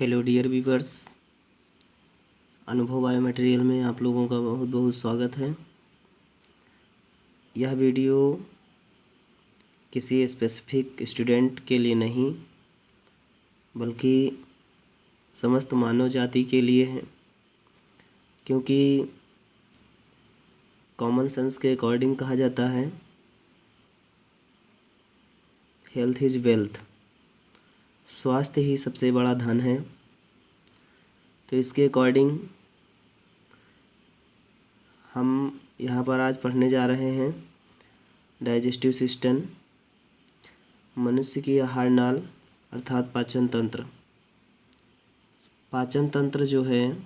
Hello dear viewers, अनुभव biomaterial में आप लोगों का बहुत बहुत स्वागत है। यह वीडियो किसी स्पेसिफिक स्टूडेंट के लिए नहीं बल्कि समस्त मानव जाति के लिए है, क्योंकि कॉमन सेंस के अकॉर्डिंग कहा जाता है हेल्थ इज़ वेल्थ, स्वास्थ्य ही सबसे बड़ा धन है। तो इसके अकॉर्डिंग हम यहाँ पर आज पढ़ने जा रहे हैं डाइजेस्टिव सिस्टम, मनुष्य की आहार नाल अर्थात पाचन तंत्र। पाचन तंत्र जो है,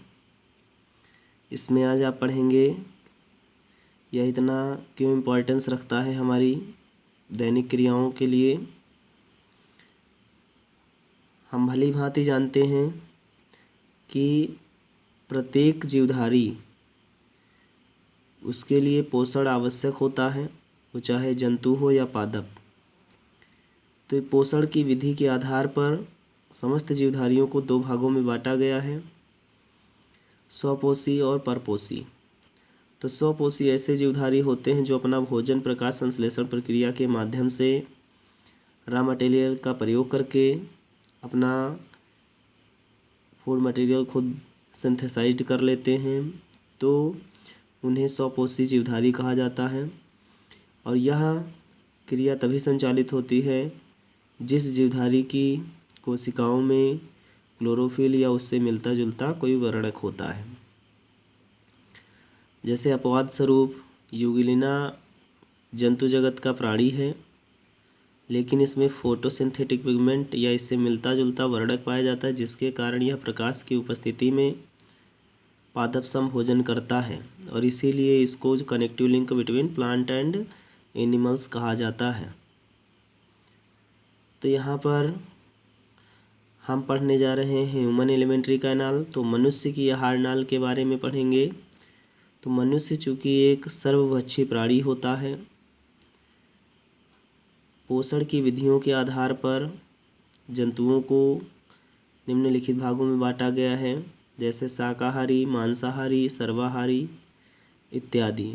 इसमें आज आप पढ़ेंगे यह इतना क्यों इम्पोर्टेंस रखता है हमारी दैनिक क्रियाओं के लिए। हम भली भांति जानते हैं कि प्रत्येक जीवधारी उसके लिए पोषण आवश्यक होता है, वो चाहे जंतु हो या पादप। तो पोषण की विधि के आधार पर समस्त जीवधारियों को दो भागों में बांटा गया है, स्वपोषी और परपोषी। तो स्वपोषी ऐसे जीवधारी होते हैं जो अपना भोजन प्रकाश संश्लेषण प्रक्रिया के माध्यम से रॉ मटेरियल का प्रयोग करके अपना फूड मटेरियल खुद सिंथेसाइज कर लेते हैं, तो उन्हें स्वपोषी जीवधारी कहा जाता है। और यह क्रिया तभी संचालित होती है जिस जीवधारी की कोशिकाओं में क्लोरोफिल या उससे मिलता जुलता कोई वर्णक होता है। जैसे अपवाद स्वरूप यूगिलिना जंतु जगत का प्राणी है, लेकिन इसमें फोटोसिंथेटिक पिगमेंट या इससे मिलता जुलता वर्णक पाया जाता है, जिसके कारण यह प्रकाश की उपस्थिति में पादप सम भोजन करता है और इसीलिए इसको connective link between plant and animals कहा जाता है। तो यहाँ पर हम पढ़ने जा रहे हैं ह्यूमन एलिमेंट्री कैनाल। तो मनुष्य की आहार नाल के बारे में पढ़ेंगे। तो मनुष्य चूँकि एक सर्वभक्षी प्राणी होता है, पोषण की विधियों के आधार पर जंतुओं को निम्नलिखित भागों में बांटा गया है, जैसे शाकाहारी, मांसाहारी, सर्वाहारी इत्यादि।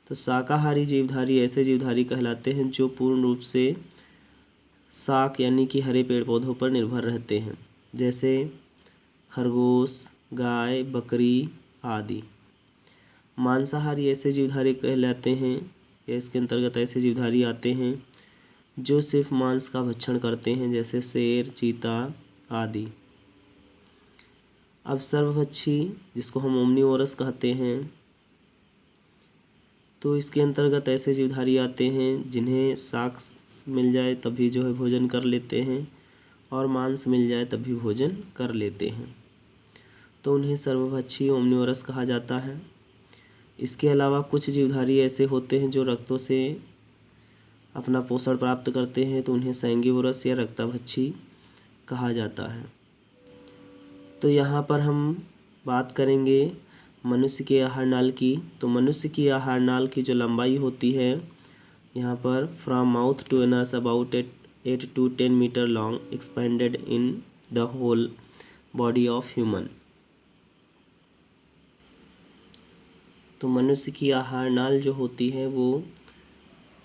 तो शाकाहारी जीवधारी ऐसे जीवधारी कहलाते हैं जो पूर्ण रूप से शाक यानी कि हरे पेड़ पौधों पर निर्भर रहते हैं, जैसे खरगोश, गाय, बकरी आदि। मांसाहारी ऐसे जीवधारी कहलाते हैं या इसके अंतर्गत ऐसे जीवधारी आते हैं जो सिर्फ मांस का भक्षण करते हैं, जैसे शेर, चीता आदि। अब सर्वभक्षी जिसको हम ओमनिवोरस कहते हैं, तो इसके अंतर्गत ऐसे जीवधारी आते हैं जिन्हें शाक मिल जाए तभी जो है भोजन कर लेते हैं और मांस मिल जाए तभी भोजन कर लेते हैं, तो उन्हें सर्वभक्षी ओमनिवोरस कहा जाता है। इसके अलावा कुछ जीवधारी ऐसे होते हैं जो रक्तों से अपना पोषण प्राप्त करते हैं, तो उन्हें सैंगिवोरस या रक्तभक्षी कहा जाता है। तो यहाँ पर हम बात करेंगे मनुष्य के आहार नाल की। तो मनुष्य की आहार नाल की जो लंबाई होती है, यहाँ पर from mouth to anus about 8 to 10 metre long, expanded in the whole body of human. तो मनुष्य की आहार नाल जो होती है वो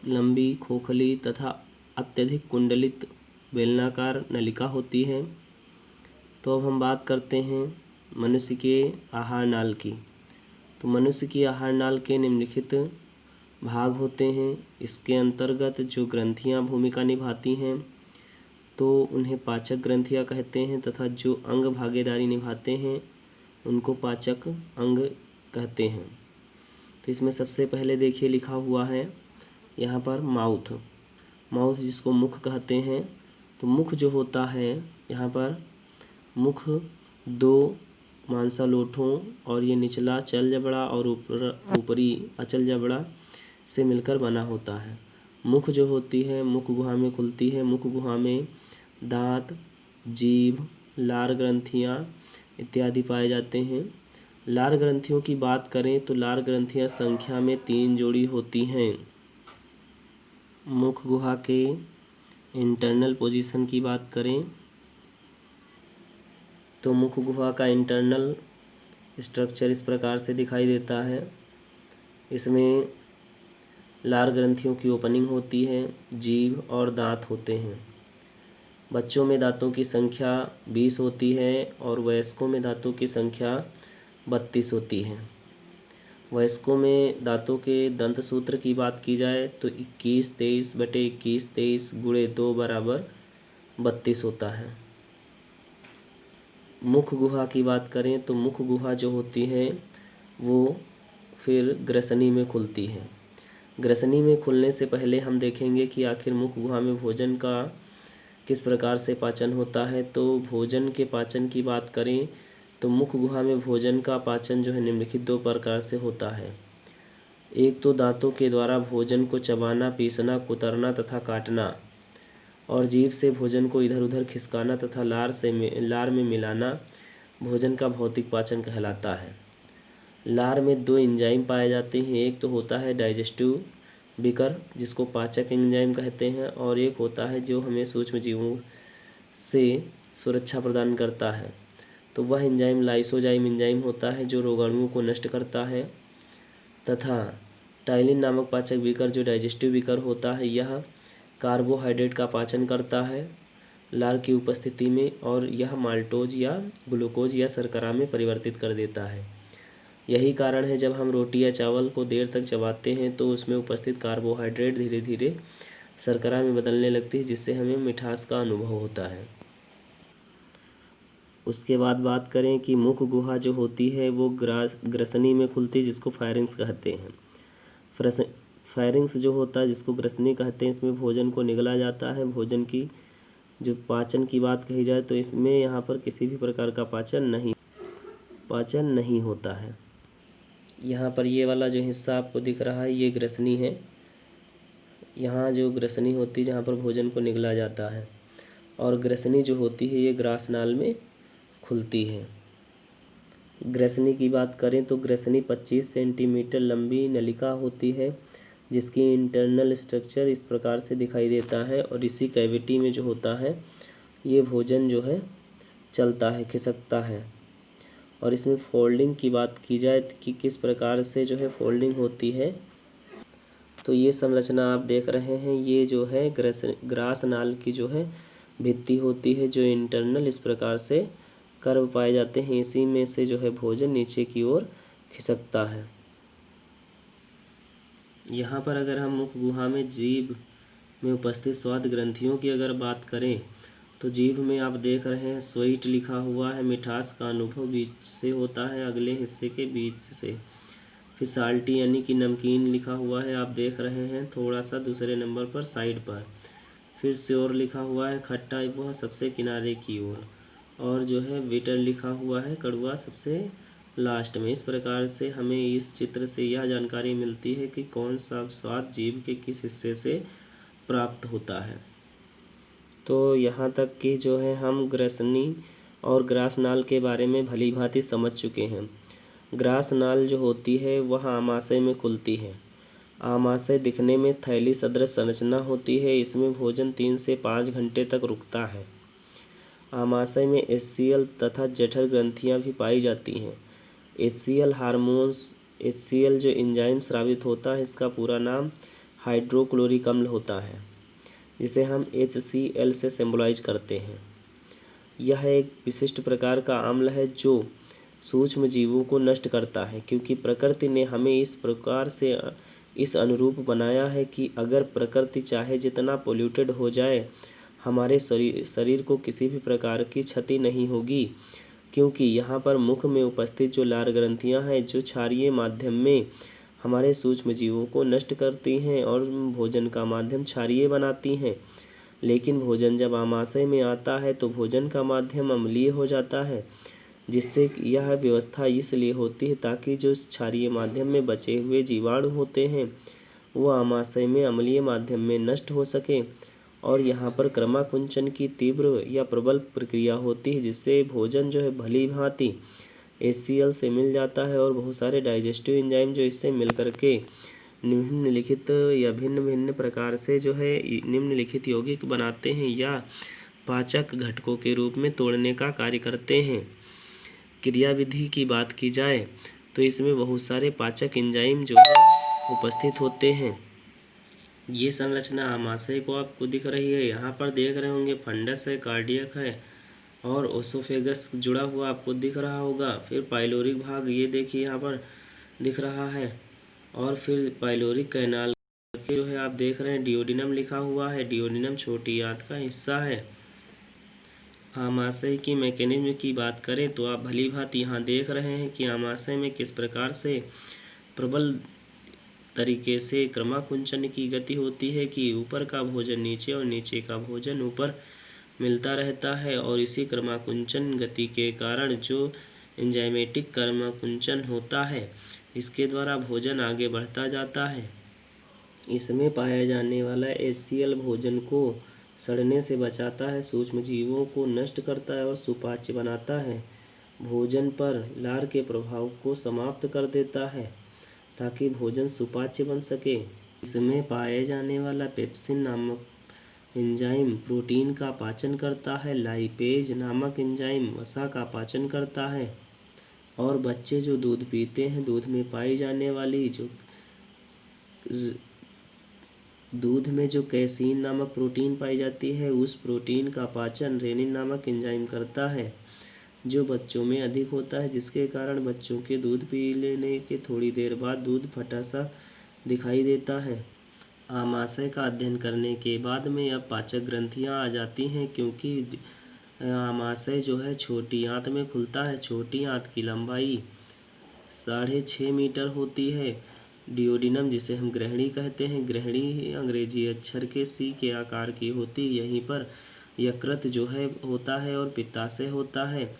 लंबी, खोखली तथा अत्यधिक कुंडलित बेलनाकार नलिका होती है। तो अब हम बात करते हैं मनुष्य के आहार नाल की। तो मनुष्य की आहार नाल के निम्नलिखित भाग होते हैं। इसके अंतर्गत जो ग्रंथियां भूमिका निभाती हैं तो उन्हें पाचक ग्रंथियां कहते हैं, तथा जो अंग भागीदारी निभाते हैं उनको पाचक अंग कहते हैं। तो इसमें सबसे पहले देखिए लिखा हुआ है यहाँ पर माउथ। माउथ जिसको मुख कहते हैं। तो मुख जो होता है, यहाँ पर मुख दो मांसलोठों और ये निचला चल जबड़ा और ऊपरी अचल जबड़ा से मिलकर बना होता है। मुख जो होती है मुख गुहा में खुलती है। मुख गुहा में दांत, जीभ, लार ग्रंथियाँ इत्यादि पाए जाते हैं। लार ग्रंथियों की बात करें तो लार ग्रंथियाँ संख्या में 3 जोड़ी होती हैं। मुख गुहा के इंटरनल पोजीशन की बात करें तो मुख गुहा का इंटरनल स्ट्रक्चर इस प्रकार से दिखाई देता है। इसमें लार ग्रंथियों की ओपनिंग होती है, जीभ और दांत होते हैं। बच्चों में दांतों की संख्या 20 होती है और वयस्कों में दांतों की संख्या 32 होती है। वयस्कों में दांतों के दंत सूत्र की बात की जाए तो 21-23/21 गुणे 2 बराबर 32 होता है। मुख गुहा की बात करें तो मुख गुहा जो होती है वो फिर ग्रसनी में खुलती है। ग्रसनी में खुलने से पहले हम देखेंगे कि आखिर मुख गुहा में भोजन का किस प्रकार से पाचन होता है। तो भोजन के पाचन की बात करें तो मुख गुहा में भोजन का पाचन जो है निम्नलिखित 2 प्रकार से होता है। एक तो दांतों के द्वारा भोजन को चबाना, पीसना, कुतरना तथा काटना, और जीभ से भोजन को इधर उधर खिसकाना तथा लार में मिलाना भोजन का भौतिक पाचन कहलाता है। लार में 2 एंजाइम पाए जाते हैं। एक तो होता है डाइजेस्टिव विकर जिसको पाचक एंजाइम कहते हैं, और एक होता है जो हमें सूक्ष्म जीवों से सुरक्षा प्रदान करता है। तो वह एंजाइम लाइसोजाइम एंजाइम होता है जो रोगाणुओं को नष्ट करता है, तथा टाइलिन नामक पाचक विकर जो डाइजेस्टिव विकर होता है यह कार्बोहाइड्रेट का पाचन करता है लार की उपस्थिति में, और यह माल्टोज या ग्लूकोज या शर्करा में परिवर्तित कर देता है। यही कारण है जब हम रोटी या चावल को देर तक चबाते हैं तो उसमें उपस्थित कार्बोहाइड्रेट धीरे धीरे शर्करा में बदलने लगती है, जिससे हमें मिठास का अनुभव होता है। उसके बाद बात करें कि मुख गुहा जो होती है वो ग्रसनी में खुलती है जिसको फायरिंग्स कहते हैं। फायरिंग्स जो होता है जिसको ग्रसनी कहते हैं, इसमें भोजन को निगला जाता है। भोजन की जो पाचन की बात कही जाए तो इसमें यहाँ पर किसी भी प्रकार का पाचन नहीं होता है। यहाँ पर ये वाला जो हिस्सा आपको दिख रहा है ये ग्रसनी है। यहाँ जो ग्रसनी होती है जहाँ पर भोजन को निगला जाता है, और ग्रसनी जो होती है ये ग्रासनाल में खुलती है। ग्रसनी की बात करें तो ग्रसनी 25 सेंटीमीटर लंबी नलिका होती है जिसकी इंटरनल स्ट्रक्चर इस प्रकार से दिखाई देता है, और इसी कैविटी में जो होता है ये भोजन जो है चलता है, खिसकता है। और इसमें फोल्डिंग की बात की जाए कि किस प्रकार से जो है फोल्डिंग होती है, तो ये संरचना आप देख रहे हैं ये जो है ग्रासनाल की जो है भित्ति होती है, जो इंटरनल इस प्रकार से कर्व पाए जाते हैं। इसी में से जो है भोजन नीचे की ओर खिसकता है। यहाँ पर अगर हम मुख गुहा में जीभ में उपस्थित स्वाद ग्रंथियों की अगर बात करें तो जीभ में आप देख रहे हैं स्वीट लिखा हुआ है, मिठास का अनुभव बीच से होता है, अगले हिस्से के बीच से। फिर साल्टी यानी कि नमकीन लिखा हुआ है, आप देख रहे हैं थोड़ा सा दूसरे नंबर पर साइड पर। फिर श्योर लिखा हुआ है, खट्टा वह सबसे किनारे की ओर, और जो है बिटर लिखा हुआ है, कड़वा सबसे लास्ट में। इस प्रकार से हमें इस चित्र से यह जानकारी मिलती है कि कौन सा स्वाद जीभ के किस हिस्से से प्राप्त होता है। तो यहाँ तक कि जो है हम ग्रसनी और ग्रासनाल के बारे में भली भांति समझ चुके हैं। ग्रासनाल जो होती है वह आमाशय में खुलती है। आमाशय दिखने में थैली सदृश संरचना होती है। इसमें भोजन 3 से 5 घंटे तक रुकता है। आमाशय में HCl तथा जठर ग्रंथियाँ भी पाई जाती हैं। HCl हार्मोन्स, HCl जो एंजाइम स्रावित होता है इसका पूरा नाम हाइड्रोक्लोरिक अम्ल होता है, जिसे हम HCl से सिंबलाइज करते हैं। यह एक विशिष्ट प्रकार का अम्ल है जो सूक्ष्म जीवों को नष्ट करता है, क्योंकि प्रकृति ने हमें इस प्रकार से इस अनुरूप बनाया है कि अगर प्रकृति चाहे जितना पोल्यूटेड हो जाए हमारे शरीर को किसी भी प्रकार की क्षति नहीं होगी, क्योंकि यहाँ पर मुख में उपस्थित जो लार ग्रंथियाँ हैं जो क्षारीय माध्यम में हमारे सूक्ष्म जीवों को नष्ट करती हैं और भोजन का माध्यम क्षारीय बनाती हैं। लेकिन भोजन जब आमाशय में आता है तो भोजन का माध्यम अम्लीय हो जाता है, जिससे यह व्यवस्था इसलिए होती है ताकि जो क्षारीय माध्यम में बचे हुए जीवाणु होते हैं वो आमाशय में अम्लीय माध्यम में नष्ट हो सके, और यहाँ पर क्रमाकुंचन की तीव्र या प्रबल प्रक्रिया होती है, जिससे भोजन जो है भली भांति HCl से मिल जाता है और बहुत सारे डाइजेस्टिव एंजाइम जो इससे मिल करके निम्नलिखित या भिन्न भिन्न प्रकार से जो है निम्नलिखित यौगिक बनाते हैं या पाचक घटकों के रूप में तोड़ने का कार्य करते हैं। क्रियाविधि की बात की जाए तो इसमें बहुत सारे पाचक एंजाइम जो है उपस्थित होते हैं। ये संरचना आमाशय को आपको दिख रही है, यहाँ पर देख रहे होंगे फंडस है, कार्डियक है और ओसोफेगस जुड़ा हुआ आपको दिख रहा होगा। फिर पाइलोरिक भाग ये देखिए यहाँ पर दिख रहा है, और फिर पाइलोरिक कैनाल के जो है आप देख रहे हैं डियोडिनम लिखा हुआ है। डियोडिनम छोटी आंत का हिस्सा है। आमाशय की मैकेनिज्म की बात करें तो आप भली भांति यहाँ देख रहे हैं कि आमाशय में किस प्रकार से प्रबल तरीके से क्रमाकुंचन की गति होती है कि ऊपर का भोजन नीचे और नीचे का भोजन ऊपर मिलता रहता है, और इसी क्रमाकुंचन गति के कारण जो एंजाइमेटिक क्रमाकुंचन होता है इसके द्वारा भोजन आगे बढ़ता जाता है। इसमें पाया जाने वाला HCl भोजन को सड़ने से बचाता है, सूक्ष्म जीवों को नष्ट करता है और सुपाच्य बनाता है। भोजन पर लार के प्रभाव को समाप्त कर देता है ताकि भोजन सुपाच्य बन सके। इसमें पाए जाने वाला पेप्सिन नामक एंजाइम प्रोटीन का पाचन करता है। लाइपेज नामक एंजाइम वसा का पाचन करता है। और बच्चे जो दूध पीते हैं, दूध में पाई जाने वाली दूध में जो कैसीन नामक प्रोटीन पाई जाती है, उस प्रोटीन का पाचन रेनिन नामक एंजाइम करता है, जो बच्चों में अधिक होता है, जिसके कारण बच्चों के दूध पी लेने के थोड़ी देर बाद दूध फटा सा दिखाई देता है। आमाशय का अध्ययन करने के बाद में अब पाचक ग्रंथियां आ जाती हैं, क्योंकि आमाशय जो है छोटी आंत में खुलता है। छोटी आंत की लंबाई 6.5 मीटर होती है। डियोडिनम जिसे हम ग्रहणी कहते हैं, ग्रहणी अंग्रेजी अक्षर के C के आकार की होती, यहीं पर यकृत जो है होता है और पित्ताशय होता है।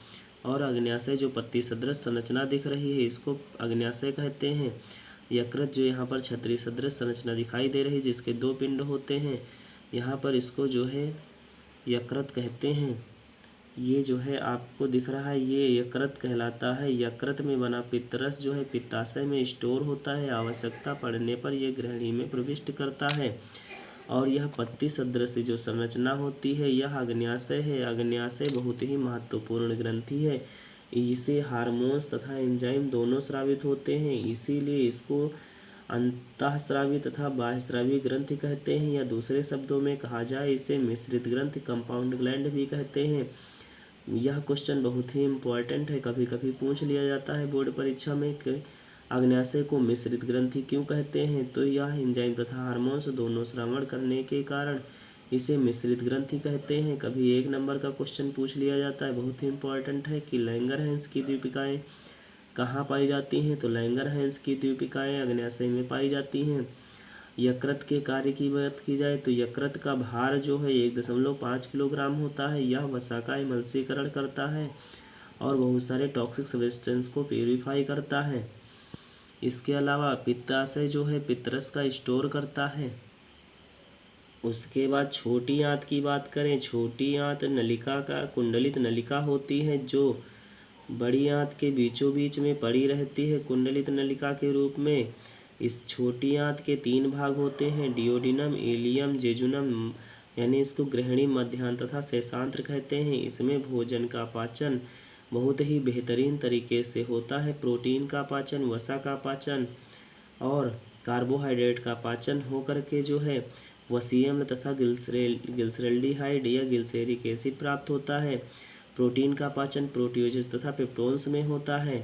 और अग्न्याशय जो पत्ती सदृश संरचना दिख रही है इसको अग्न्याशय कहते हैं। यकृत जो यहाँ पर छतरी सदृश संरचना दिखाई दे रही है जिसके 2 पिंड होते हैं, यहाँ पर इसको जो है यकृत कहते हैं। ये जो है आपको दिख रहा है ये यकृत कहलाता है। यकृत में बना पित्तरस जो है पित्ताशय में स्टोर होता है। आवश्यकता पड़ने पर यह ग्रहणी में प्रविष्ट करता है। और यह पत्ती सदृश जो संरचना होती है यह अग्न्याशय है। अग्न्याशय बहुत ही महत्वपूर्ण ग्रंथि है। इसे हार्मोन्स तथा एंजाइम दोनों स्रावित होते हैं, इसीलिए इसको अंतःस्रावी तथा बाह्यस्रावी ग्रंथि कहते हैं, या दूसरे शब्दों में कहा जाए इसे मिश्रित ग्रंथि कंपाउंड ग्लैंड भी कहते हैं। यह क्वेश्चन बहुत ही इम्पोर्टेंट है, कभी कभी पूछ लिया जाता है बोर्ड परीक्षा में कि अग्न्याशय को मिश्रित ग्रंथि क्यों कहते हैं। तो यह एंजाइम तथा हार्मोन्स दोनों श्रवण करने के कारण इसे मिश्रित ग्रंथि कहते हैं। कभी 1 नंबर का क्वेश्चन पूछ लिया जाता है, बहुत ही इम्पोर्टेंट है, कि लैंगरहैंस की द्वीपिकाएँ कहाँ पाई जाती हैं। तो लैंगरहैंस की द्वीपिकाएँ अग्न्याशय में पाई जाती हैं। यकृत के कार्य की बात की जाए तो यकृत का भार जो है 1.5 किलोग्राम होता है। यह वसा का एमल्सीकरण करता है और बहुत सारे टॉक्सिक सब्सटेंस को प्यूरिफाई करता है। इसके अलावा पित्ताशय जो है पित्तरस का स्टोर करता है। उसके बाद छोटी आंत की बात करें, छोटी आंत नलिका का कुंडलित नलिका होती है जो बड़ी आंत के बीचों बीच में पड़ी रहती है कुंडलित नलिका के रूप में। इस छोटी आंत के 3 भाग होते हैं, डियोडिनम, इलियम, जेजुनम, यानी इसको ग्रहणी, मध्यांत तथा शेषांत्र कहते हैं। इसमें भोजन का पाचन बहुत ही बेहतरीन तरीके से होता है। प्रोटीन का पाचन, वसा का पाचन और कार्बोहाइड्रेट का पाचन होकर के जो है वसीय अम्ल तथा ग्लिसरैल्डिहाइड या ग्लिसरेरिक एसिड प्राप्त होता है। प्रोटीन का पाचन प्रोटियोजेज तथा पेप्टोन्स में होता है।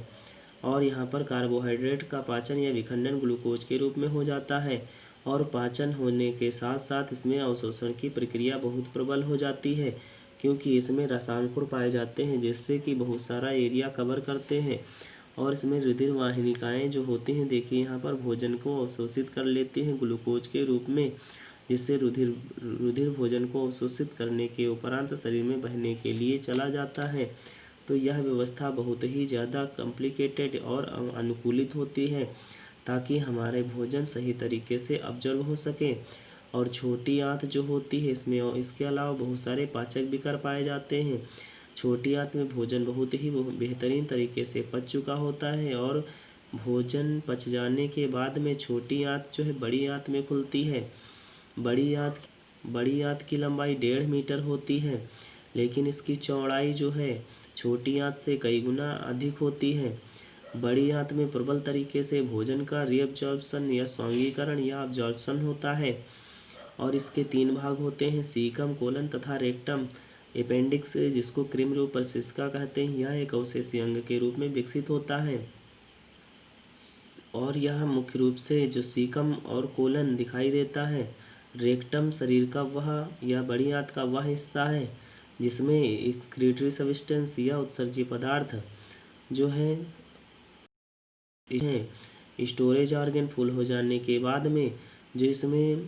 और यहाँ पर कार्बोहाइड्रेट का पाचन या विखंडन ग्लूकोज के रूप में हो जाता है। और पाचन होने के साथ साथ इसमें अवशोषण की प्रक्रिया बहुत प्रबल हो जाती है, क्योंकि इसमें रसांकुर पाए जाते हैं जिससे कि बहुत सारा एरिया कवर करते हैं। और इसमें रुधिर वाहिनिकाएँ जो होती हैं, देखिए यहाँ पर भोजन को अवशोषित कर लेती हैं ग्लूकोज के रूप में, जिससे रुधिर भोजन को अवशोषित करने के उपरांत शरीर में बहने के लिए चला जाता है। तो यह व्यवस्था बहुत ही ज़्यादा कॉम्प्लिकेटेड और अनुकूलित होती है ताकि हमारे भोजन सही तरीके से अब्जॉर्ब हो सके। और छोटी आंत जो होती है इसमें इसके अलावा बहुत सारे पाचक विकर पाए जाते हैं। छोटी आंत में भोजन बहुत ही बेहतरीन तरीके से पच चुका होता है और भोजन पच जाने के बाद में छोटी आंत जो है बड़ी आंत में खुलती है। बड़ी आंत की लंबाई 1.5 मीटर होती है। लेकिन इसकी चौड़ाई जो है छोटी आंत से कई गुना अधिक होती है। बड़ी आंत में प्रबल तरीके से भोजन का रीअब्जॉर्प्शन या स्वांगीकरण या अब्जॉर्प्शन होता है और इसके 3 भाग होते हैं, सीकम, कोलन तथा रेक्टम। अपेंडिक्स, जिसको कृमि रूप प्रशिष्का कहते हैं, यह एक अवशेषीय अंग के रूप में विकसित होता है और यह मुख्य रूप से जो सीकम और कोलन दिखाई देता है। रेक्टम शरीर का वह या बड़ी आंत का वह हिस्सा है जिसमें एक्सक्रीटरी सब्सटेंस या उत्सर्जी पदार्थ जो है स्टोरेज ऑर्गन फुल हो जाने के बाद में जो इसमें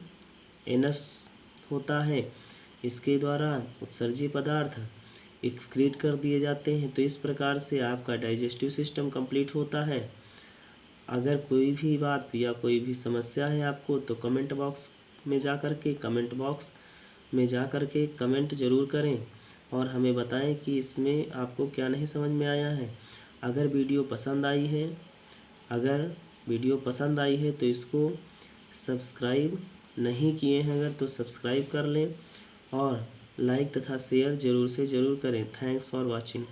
एनस होता है, इसके द्वारा उत्सर्जी पदार्थ एक्सक्रीट कर दिए जाते हैं। तो इस प्रकार से आपका डाइजेस्टिव सिस्टम कंप्लीट होता है। अगर कोई भी बात या कोई भी समस्या है आपको तो कमेंट बॉक्स में जा कर के कमेंट ज़रूर करें और हमें बताएं कि इसमें आपको क्या नहीं समझ में आया है। अगर वीडियो पसंद आई है तो इसको सब्सक्राइब नहीं किए हैं अगर तो सब्सक्राइब कर लें और लाइक तथा शेयर ज़रूर से ज़रूर करें। Thanks for watching.